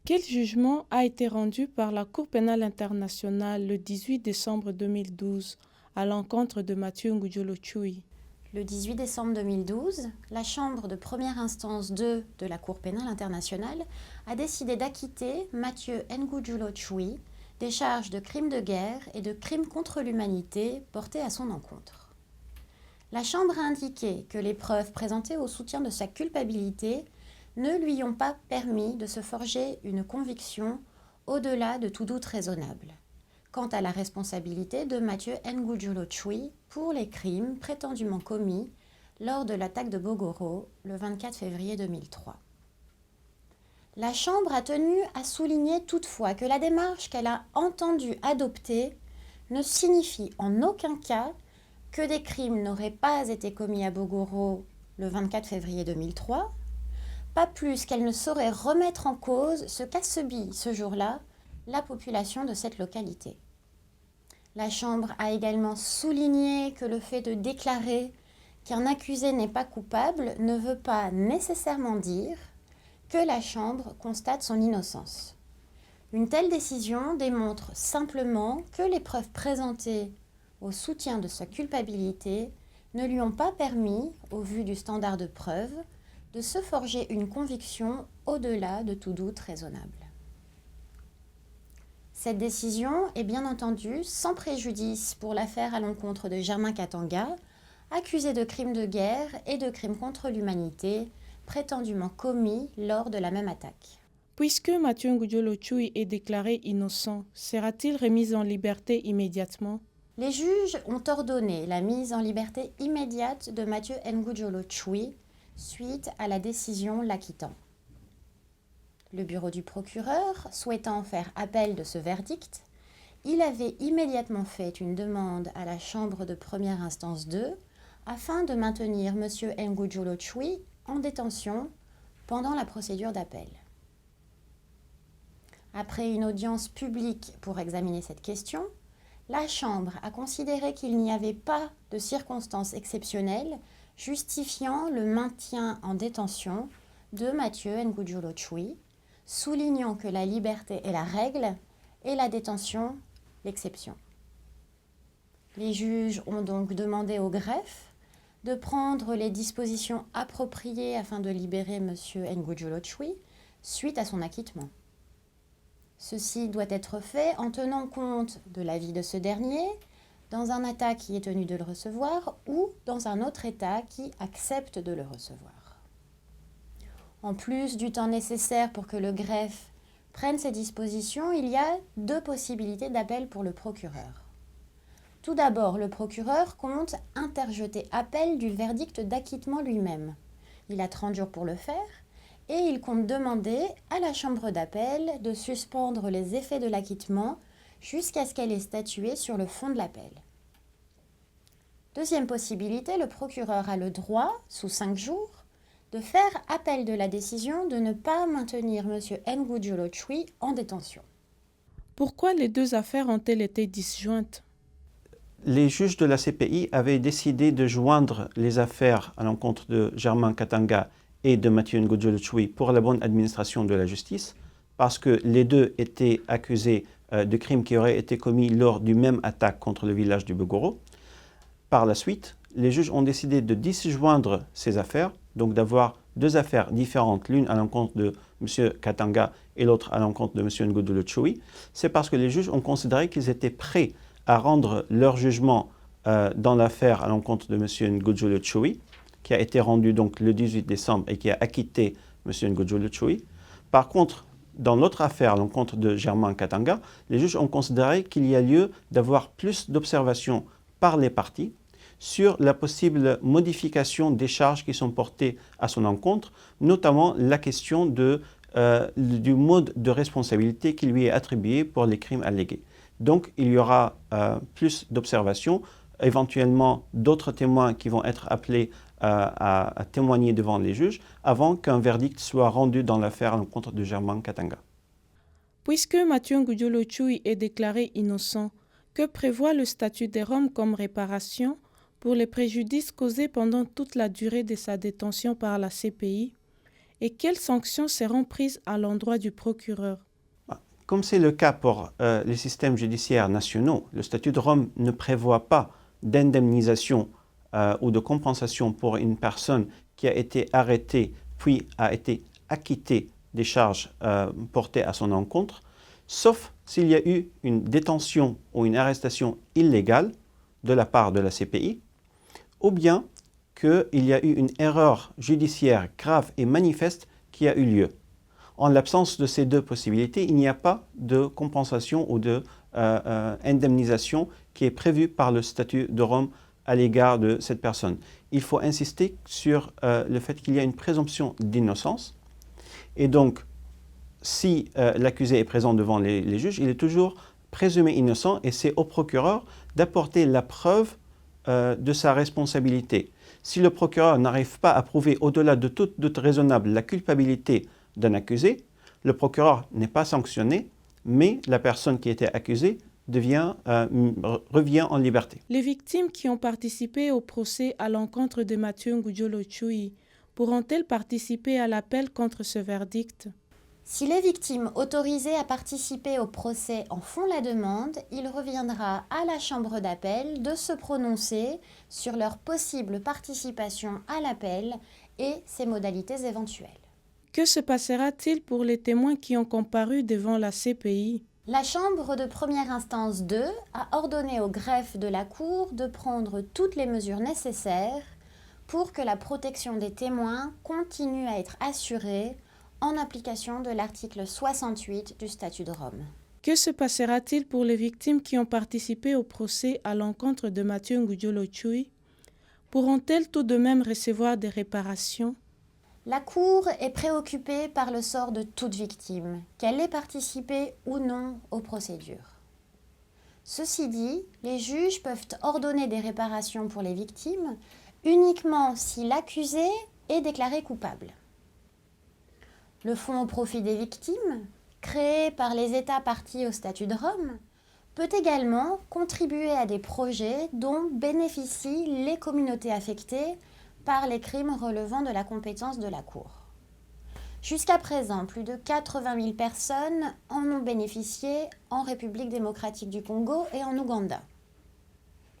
Quel jugement a été rendu par la Cour pénale internationale le 18 décembre 2012 à l'encontre de Mathieu Ngudjolo Tchoui? Le 18 décembre 2012, la Chambre de première instance 2 de la Cour pénale internationale a décidé d'acquitter Mathieu Ngudjolo Tchoui des charges de crimes de guerre et de crimes contre l'humanité portés à son encontre. La Chambre a indiqué que les preuves présentées au soutien de sa culpabilité ne lui ont pas permis de se forger une conviction au-delà de tout doute raisonnable quant à la responsabilité de Mathieu Ngudjolo Tchoui pour les crimes prétendument commis lors de l'attaque de Bogoro le 24 février 2003. La Chambre a tenu à souligner toutefois que la démarche qu'elle a entendu adopter ne signifie en aucun cas que des crimes n'auraient pas été commis à Bogoro le 24 février 2003, pas plus qu'elle ne saurait remettre en cause ce qu'a subi ce jour-là la population de cette localité. La Chambre a également souligné que le fait de déclarer qu'un accusé n'est pas coupable ne veut pas nécessairement dire que la Chambre constate son innocence. Une telle décision démontre simplement que les preuves présentées au soutien de sa culpabilité ne lui ont pas permis, au vu du standard de preuve, de se forger une conviction au-delà de tout doute raisonnable. Cette décision est bien entendu sans préjudice pour l'affaire à l'encontre de Germain Katanga, accusé de crimes de guerre et de crimes contre l'humanité prétendument commis lors de la même attaque. Puisque Mathieu Ngudjolo Tchoui est déclaré innocent, sera-t-il remis en liberté immédiatement? Les juges ont ordonné la mise en liberté immédiate de Mathieu Ngudjolo Tchoui suite à la décision l'acquittant. Le bureau du procureur, souhaitant faire appel de ce verdict, il avait immédiatement fait une demande à la Chambre de première instance 2 afin de maintenir M. Ngudjolo Tchoui en détention pendant la procédure d'appel. Après une audience publique pour examiner cette question, la Chambre a considéré qu'il n'y avait pas de circonstances exceptionnelles justifiant le maintien en détention de Mathieu Ngudjolo Tchoui, soulignant que la liberté est la règle et la détention l'exception. Les juges ont donc demandé au greffe de prendre les dispositions appropriées afin de libérer M. Ngudjolo Tchoui suite à son acquittement. Ceci doit être fait en tenant compte de l'avis de ce dernier dans un État qui est tenu de le recevoir ou dans un autre État qui accepte de le recevoir. En plus du temps nécessaire pour que le greffe prenne ses dispositions, il y a deux possibilités d'appel pour le procureur. Tout d'abord, le procureur compte interjeter appel du verdict d'acquittement lui-même. Il a 30 jours pour le faire et il compte demander à la chambre d'appel de suspendre les effets de l'acquittement jusqu'à ce qu'elle ait statué sur le fond de l'appel. Deuxième possibilité, le procureur a le droit, sous 5 jours, de faire appel de la décision de ne pas maintenir M. Ngudjolo Tchoui en détention. Pourquoi les deux affaires ont-elles été disjointes? Les juges de la CPI avaient décidé de joindre les affaires à l'encontre de Germain Katanga et de Mathieu Ngudjolo Tchoui pour la bonne administration de la justice, parce que les deux étaient accusés de crimes qui auraient été commis lors du même attaque contre le village du Bogoro. Par la suite, les juges ont décidé de disjoindre ces affaires, donc d'avoir deux affaires différentes, l'une à l'encontre de M. Katanga et l'autre à l'encontre de M. Ngudjolo Tchoui. C'est parce que les juges ont considéré qu'ils étaient prêts à rendre leur jugement dans l'affaire à l'encontre de M. Ngudjolo Tchoui, qui a été rendu donc le 18 décembre et qui a acquitté M. Ngudjolo Tchoui. Par contre, dans l'autre affaire à l'encontre de Germain Katanga, les juges ont considéré qu'il y a lieu d'avoir plus d'observations par les parties sur la possible modification des charges qui sont portées à son encontre, notamment la question du mode de responsabilité qui lui est attribué pour les crimes allégués. Donc il y aura plus d'observations, éventuellement d'autres témoins qui vont être appelés à témoigner devant les juges avant qu'un verdict soit rendu dans l'affaire à l'encontre de Germain Katanga. Puisque Mathieu Ngudjolo Tchoui est déclaré innocent, que prévoit le statut des Roms comme réparation pour les préjudices causés pendant toute la durée de sa détention par la CPI? et quelles sanctions seront prises à l'endroit du procureur? Comme c'est le cas pour les systèmes judiciaires nationaux, le statut de Rome ne prévoit pas d'indemnisation ou de compensation pour une personne qui a été arrêtée puis a été acquittée des charges portées à son encontre, sauf s'il y a eu une détention ou une arrestation illégale de la part de la CPI, ou bien qu'il y a eu une erreur judiciaire grave et manifeste qui a eu lieu. En l'absence de ces deux possibilités, il n'y a pas de compensation ou d'indemnisation qui est prévue par le statut de Rome à l'égard de cette personne. Il faut insister sur le fait qu'il y a une présomption d'innocence. Et donc, si l'accusé est présent devant les juges, il est toujours présumé innocent et c'est au procureur d'apporter la preuve de sa responsabilité. Si le procureur n'arrive pas à prouver au-delà de toute doute raisonnable la culpabilité d'un accusé, le procureur n'est pas sanctionné, mais la personne qui était accusée revient en liberté. Les victimes qui ont participé au procès à l'encontre de Mathieu Ngudjolo Tchoui pourront-elles participer à l'appel contre ce verdict? Si les victimes autorisées à participer au procès en font la demande, il reviendra à la chambre d'appel de se prononcer sur leur possible participation à l'appel et ses modalités éventuelles. Que se passera-t-il pour les témoins qui ont comparu devant la CPI? La Chambre de première instance 2 a ordonné au greffe de la Cour de prendre toutes les mesures nécessaires pour que la protection des témoins continue à être assurée en application de l'article 68 du statut de Rome. Que se passera-t-il pour les victimes qui ont participé au procès à l'encontre de Mathieu Ngudjolo Tchoui? Pourront-elles tout de même recevoir des réparations? La Cour est préoccupée par le sort de toute victime, qu'elle ait participé ou non aux procédures. Ceci dit, les juges peuvent ordonner des réparations pour les victimes uniquement si l'accusé est déclaré coupable. Le Fonds au profit des victimes, créé par les États partis au statut de Rome, peut également contribuer à des projets dont bénéficient les communautés affectées par les crimes relevant de la compétence de la Cour. Jusqu'à présent, plus de 80 000 personnes en ont bénéficié en République démocratique du Congo et en Ouganda.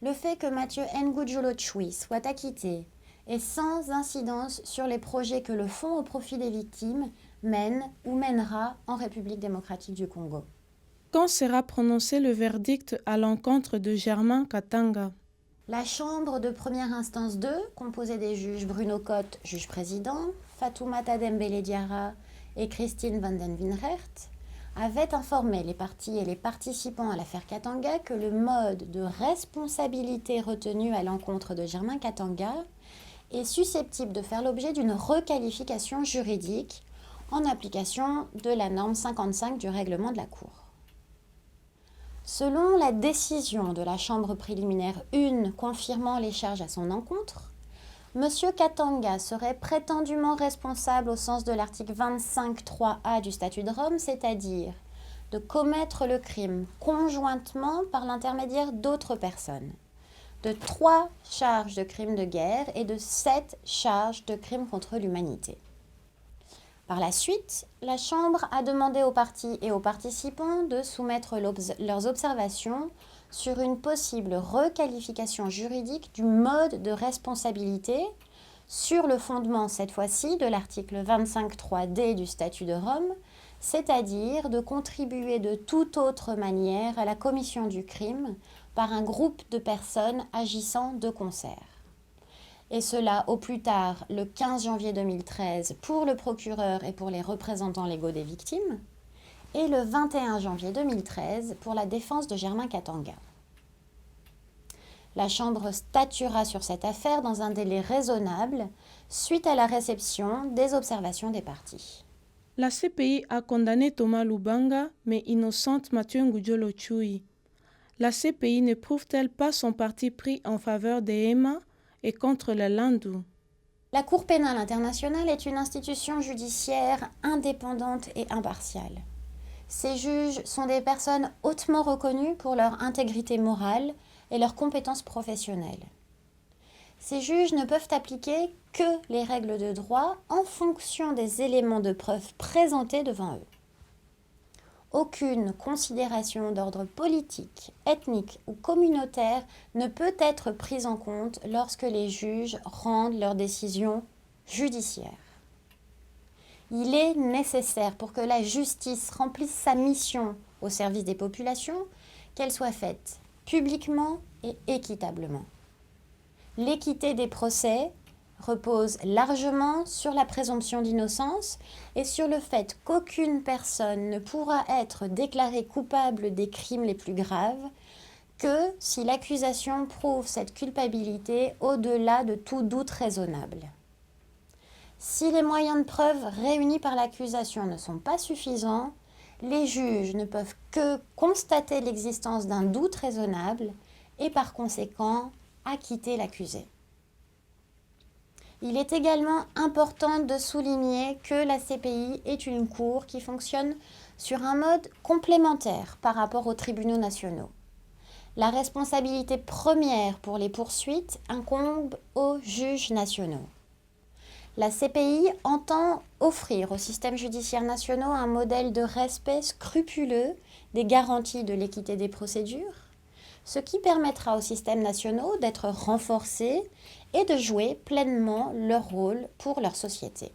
Le fait que Mathieu Ngudjolo Tchoui soit acquitté est sans incidence sur les projets que le Fonds au profit des victimes mène ou mènera en République démocratique du Congo. Quand sera prononcé le verdict à l'encontre de Germain Katanga? La Chambre de première instance 2, composée des juges Bruno Cotte, juge président, Fatoumata Dembélé Diarra et Christine van den Winrert, avait informé les parties et les participants à l'affaire Katanga que le mode de responsabilité retenu à l'encontre de Germain Katanga est susceptible de faire l'objet d'une requalification juridique en application de la norme 55 du règlement de la Cour. Selon la décision de la Chambre préliminaire 1 confirmant les charges à son encontre, M. Katanga serait prétendument responsable au sens de l'article 25.3a du statut de Rome, c'est-à-dire de commettre le crime conjointement par l'intermédiaire d'autres personnes, de 3 charges de crimes de guerre et de 7 charges de crimes contre l'humanité. Par la suite, la Chambre a demandé aux parties et aux participants de soumettre leurs observations sur une possible requalification juridique du mode de responsabilité sur le fondement, cette fois-ci, de l'article 25.3d du statut de Rome, c'est-à-dire de contribuer de toute autre manière à la commission du crime par un groupe de personnes agissant de concert. Et cela au plus tard le 15 janvier 2013 pour le procureur et pour les représentants légaux des victimes, et le 21 janvier 2013 pour la défense de Germain Katanga. La Chambre statuera sur cette affaire dans un délai raisonnable suite à la réception des observations des parties. La CPI a condamné Thomas Lubanga, mais innocente Mathieu Ngudjolo Tchoui. La CPI ne prouve-t-elle pas son parti pris en faveur des Hema et contre les Landou? La Cour pénale internationale est une institution judiciaire indépendante et impartiale. Ces juges sont des personnes hautement reconnues pour leur intégrité morale et leurs compétences professionnelles. Ces juges ne peuvent appliquer que les règles de droit en fonction des éléments de preuve présentés devant eux. Aucune considération d'ordre politique, ethnique ou communautaire ne peut être prise en compte lorsque les juges rendent leurs décisions judiciaires. Il est nécessaire pour que la justice remplisse sa mission au service des populations qu'elle soit faite publiquement et équitablement. L'équité des procès repose largement sur la présomption d'innocence et sur le fait qu'aucune personne ne pourra être déclarée coupable des crimes les plus graves que si l'accusation prouve cette culpabilité au-delà de tout doute raisonnable. Si les moyens de preuve réunis par l'accusation ne sont pas suffisants, les juges ne peuvent que constater l'existence d'un doute raisonnable et par conséquent acquitter l'accusé. Il est également important de souligner que la CPI est une cour qui fonctionne sur un mode complémentaire par rapport aux tribunaux nationaux. La responsabilité première pour les poursuites incombe aux juges nationaux. La CPI entend offrir aux systèmes judiciaires nationaux un modèle de respect scrupuleux des garanties de l'équité des procédures, ce qui permettra aux systèmes nationaux d'être renforcés et de jouer pleinement leur rôle pour leur société.